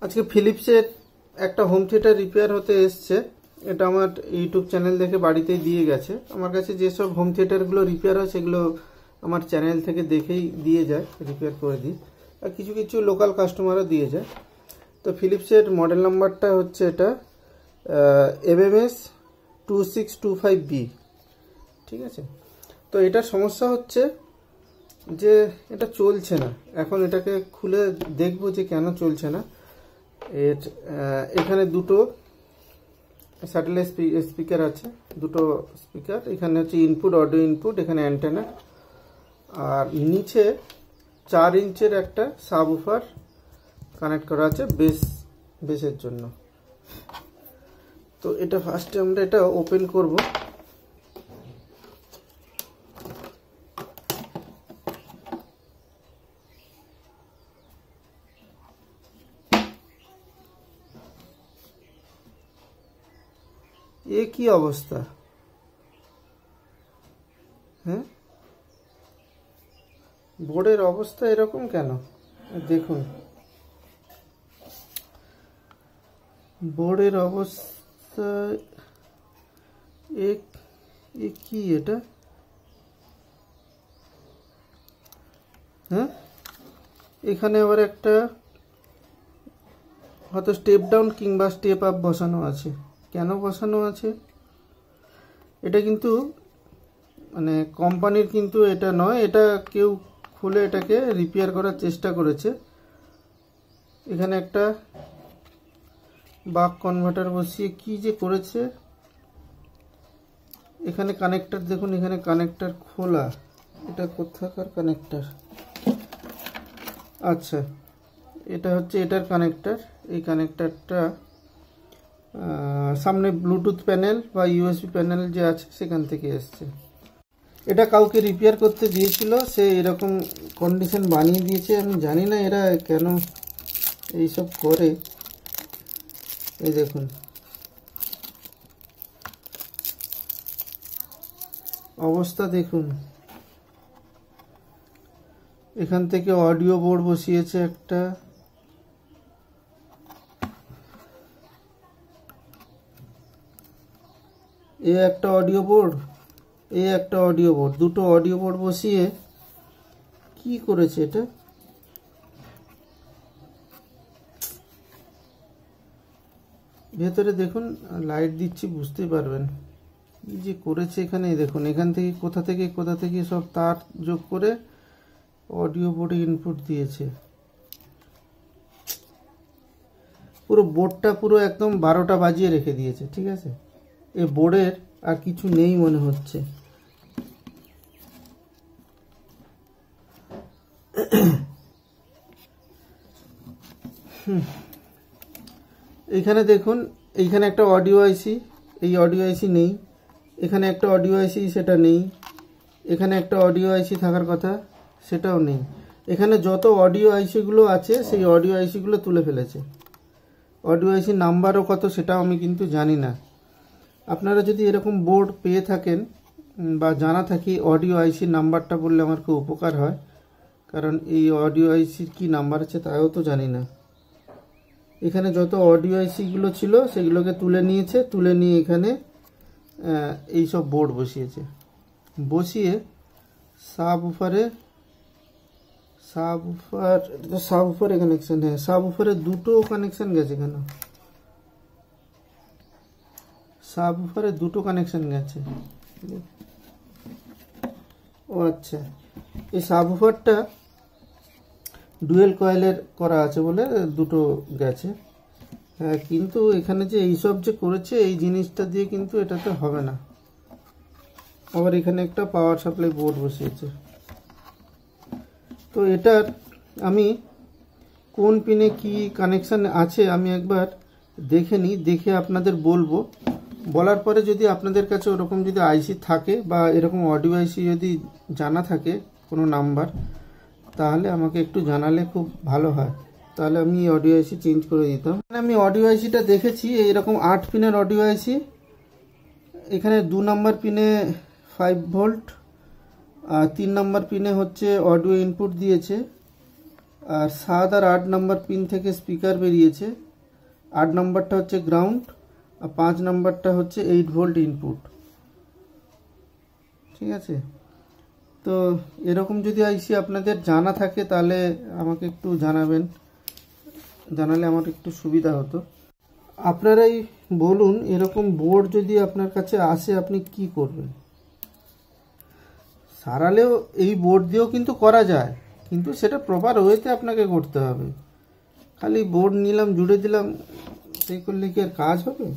আজকে ফিলিপসের একটা home theatre repair হতে এসছে। এটা আমার ইউটিউব চ্যানেল থেকে বাড়িতেই দিয়ে গেছে। আমার কাছে যেসব হোম থিয়েটারগুলো রিপেয়ার হয় সেগুলো আমার চ্যানেল থেকে দেখেই দিয়ে যায়, রিপেয়ার করে দিই। আর কিছু কিছু লোকাল কাস্টমারও দিয়ে যায়। তো ফিলিপসের মডেল নাম্বারটা হচ্ছে এটা MMS 2625B। ঠিক আছে, তো এটার সমস্যা হচ্ছে যে এটা চলছে না। এখন এটাকে খুলে দেখবো যে কেন চলছে না। এখানে দুটো স্যাটেলাইট স্পিকার আছে, দুটো স্পিকার। এখানে হচ্ছে ইনপুট, অডিও ইনপুট, এখানে অ্যান্টেনা। আর নিচে 4 ইঞ্চের একটা সাবউফার কানেক্ট করা আছে বেসের জন্য। তো এটা ফার্স্টে আমরা এটা ওপেন করব। এ কি অবস্থা? হ্যাঁ, বোর্ডের অবস্থা এরকম কেন? দেখুন বোর্ডের অবস্থা। এ কি এটা? হ্যাঁ, এখানে আবার একটা হয়তো স্টেপ ডাউন কিংবা স্টেপ আপ বসানো আছে। কেন বসানো আছে? এটা কিন্তু মানে কোম্পানির কিন্তু এটা নয়, এটা কেউ খুলে এটাকে রিপেয়ার করার চেষ্টা করেছে। এখানে একটা বাক কনভার্টার বসিয়ে কি যে করেছে। এখানে কানেক্টর দেখুন, এখানে কানেক্টর খোলা। এটা কোথাকার কানেক্টর? আচ্ছা, এটা হচ্ছে এটার কানেক্টর। এই কানেক্টরটা সামনে ব্লুটুথ প্যানেল বা USB প্যানেল যে আছে সেখান থেকে এসছে। এটা কাউকে রিপেয়ার করতে দিয়েছিল, সে এরকম কন্ডিশন বানিয়ে দিয়েছে। আমি জানি না এরা কেন এইসব করে। এই দেখুন অবস্থা দেখুন। এখান থেকে অডিও বোর্ড বসিয়েছে একটা। এই একটা অডিও বোর্ড, এই একটা অডিও বোর্ড, দুটো অডিও বোর্ড বসিয়ে কি করেছে এটা? ভেতরে দেখুন, লাইট দিচ্ছি বুঝতে পারবেন কি যে করেছে এখানে। দেখুন এখান থেকে কোথা থেকে সব তার যোগ করে অডিও বোর্ডে ইনপুট দিয়েছে। পুরো বোর্ডটা পুরো একদম 12টা বাজিয়ে রেখে দিয়েছে। ঠিক আছে, এই বোর্ডের আর কিছু নেই মনে হচ্ছে। এইখানে দেখুন, এইখানে একটা অডিও আইসি, এই অডিও আইসি নেই। এখানে একটা অডিও আইসি, সেটা নেই। এখানে একটা অডিও আইসি থাকার কথা, সেটাও নেই। এখানে যত অডিও আইসিগুলো আছে সেই অডিও আইসিগুলো তুলে ফেলেছে। অডিও আইসি নাম্বারও কত সেটাও আমি কিন্তু জানি না। আপনারা যদি এরকম বোর্ড পেয়ে থাকেন বা জানা থাকি, অডিও আইসির নাম্বারটা বললে আমার খুব উপকার হয়। কারণ এই অডিও আইসির কি নাম্বার আছে তাও তো জানি না। এখানে যত অডিও আইসিগুলো ছিল সেগুলোকে তুলে নিয়েছে, তুলে নিয়ে এখানে এই সব বোর্ড বসিয়েছে। বসিয়ে সাবউফারে কানেকশন। হ্যাঁ, সাবউফারে দুটো কানেকশন গেছে। কেন সাবউফারে দুটো কানেকশন গেছে? ও আচ্ছা, এই সাবউফারটা ডুয়েল কয়েলের করা আছে বলে দুটো গেছে। হ্যাঁ, কিন্তু এখানে যে এইসব যে করেছে এই জিনিসটা দিয়ে কিন্তু এটাতে হবে না। আবার এখানে একটা পাওয়ার সাপ্লাই বোর্ড বসিয়েছে। তো এটার আমি কোন পিনে কি কানেকশন আছে আমি একবার দেখে নিই, দেখে আপনাদের বলবো। বলার পরে যদি আপনাদের কাছে ওরকম যদি আইসি থাকে বা এরকম অডিও আইসি যদি জানা থাকে কোনো নাম্বার, তাহলে আমাকে একটু জানালে খুব ভালো হয়। তাহলে আমি অডিও আইসি চেঞ্জ করে দিতাম। আমি অডিও আইসিটা দেখেছি, এইরকম 8 পিনের অডিও আইসি। এখানে 2 নম্বর পিনে 5 ভোল্ট, আর 3 নম্বর পিনে হচ্ছে অডিও ইনপুট দিয়েছে। আর 7 আর 8 নাম্বার পিন থেকে স্পিকার বেরিয়েছে। 8 নাম্বারটা হচ্ছে গ্রাউন্ড আর 5 নাম্বারটা হচ্ছে 8 ভোল্ট ইনপুট। ঠিক আছে, তো এরকম যদি আইসি আপনাদের জানা থাকে তাহলে আমাকে একটু জানাবেন, জানালে আমার একটু সুবিধা হতো। আপনারাই বলুন, এরকম বোর্ড যদি আপনার কাছে আসে আপনি কি করবেন? সারালেও এই বোর্ড দিয়েও কিন্তু করা যায়, কিন্তু সেটা প্রপার ওয়েতে আপনাকে করতে হবে। খালি বোর্ড নিলাম জুড়ে দিলাম সেই করলে কি আর কাজ হবে?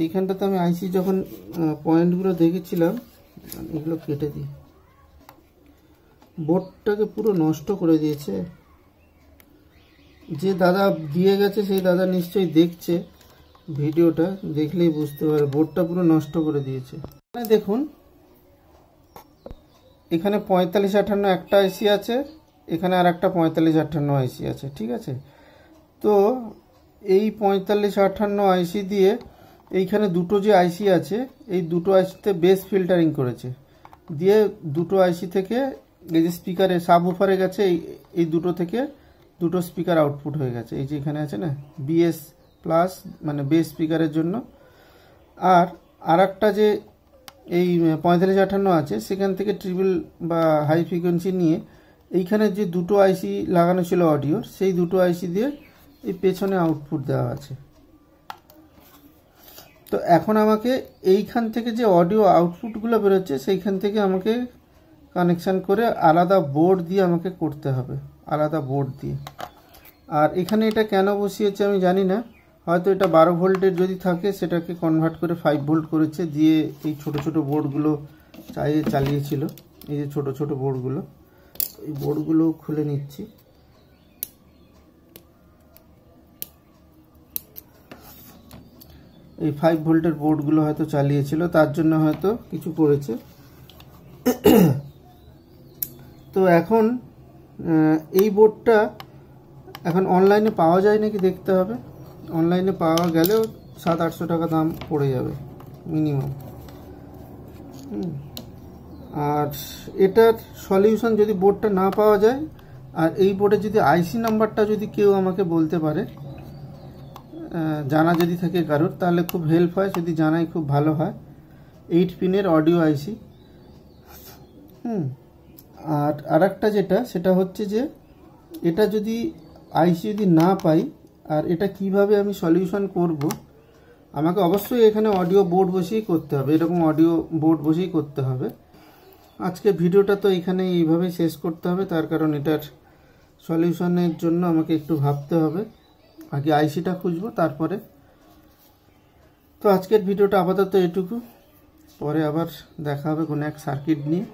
এইখানটাতে আমি আইসি যখন পয়েন্টগুলো দেখেছিলাম, এগুলো কেটে দিই, বোর্ডটাকে পুরো নষ্ট করে দিয়েছে। যে দাদা দিয়ে গেছে সেই দাদা নিশ্চয়ই দেখছে ভিডিওটা, দেখলেই বুঝতে পারে বোর্ডটা পুরো নষ্ট করে দিয়েছে। দেখুন এখানে 4558 একটা আইসি আছে, এখানে আর একটা 4558 আইসি আছে। ঠিক আছে, তো এই 4558 আইসি দিয়ে এইখানে দুটো যে আইসি আছে, এই দুটো আইসিতে বেস ফিল্টারিং করেছে, দিয়ে দুটো আইসি থেকে এই যে স্পিকারে সাবউফারে গেছে, এই দুটো থেকে দুটো স্পিকার আউটপুট হয়ে গেছে। এই যে এখানে আছে না বিএস প্লাস, মানে বেস স্পিকারের জন্য। আর একটা যে এই 4558 আছে, সেখান থেকে ট্রিপল বা হাই ফ্রিকোয়েন্সি নিয়ে এইখানে যে দুটো আইসি লাগানো ছিল অডিওর, সেই দুটো আইসি দিয়ে এই পেছনে আউটপুট দেওয়া আছে। তো এখন আমাকে এইখান থেকে যে অডিও আউটপুটগুলো বেরোচ্ছে সেইখান থেকে আমাকে কানেকশান করে আলাদা বোর্ড দিয়ে আমাকে করতে হবে, আলাদা বোর্ড দিয়ে। আর এখানে এটা কেন বসিয়েছে আমি জানি না, হয়তো এটা 12 ভোল্টের যদি থাকে সেটাকে কনভার্ট করে 5 ভোল্ট করেছে, দিয়ে এই ছোট ছোট বোর্ডগুলো চালিয়েছিল। এই যে ছোট ছোট বোর্ডগুলো, এই বোর্ডগুলো খুলে নিচ্ছি। এই 5 ভোল্টের বোর্ডগুলো হয়তো চালিয়েছিল, তার জন্য হয়তো কিছু করেছে। তো এখন এই বোর্ডটা এখন অনলাইনে পাওয়া যায় নাকি দেখতে হবে। অনলাইনে পাওয়া গেলেও 700-800 টাকা দাম পড়ে যাবে মিনিমাম। আর এটার সলিউশন যদি বোর্ডটা না পাওয়া যায়, আর এই বোর্ডে যদি আইসি নাম্বারটা যদি কেউ আমাকে বলতে পারে, জানা যদি থাকে কারোর, তাহলে খুব হেল্প হয়। যদি জানাই খুব ভালো হয়। 8 পিনের অডিও আইসি। আর একটা যেটা, সেটা হচ্ছে যে এটা যদি আইসি যদি না পাই, আর এটা কিভাবে আমি সলিউশন করব, আমাকে অবশ্যই এখানে অডিও বোর্ড বসেই করতে হবে, এরকম অডিও বোর্ড বসেই করতে হবে। আজকে ভিডিওটা তো এখানে এইভাবেই শেষ করতে হবে, তার কারণ এটার সলিউশনের জন্য আমাকে একটু ভাবতে হবে। আগে আইসিটা খুঁজবো তারপরে। তো আজকের ভিডিওটা আপাতত এটুকু, পরে আবার দেখা হবে কোনো এক সার্কিট নিয়ে।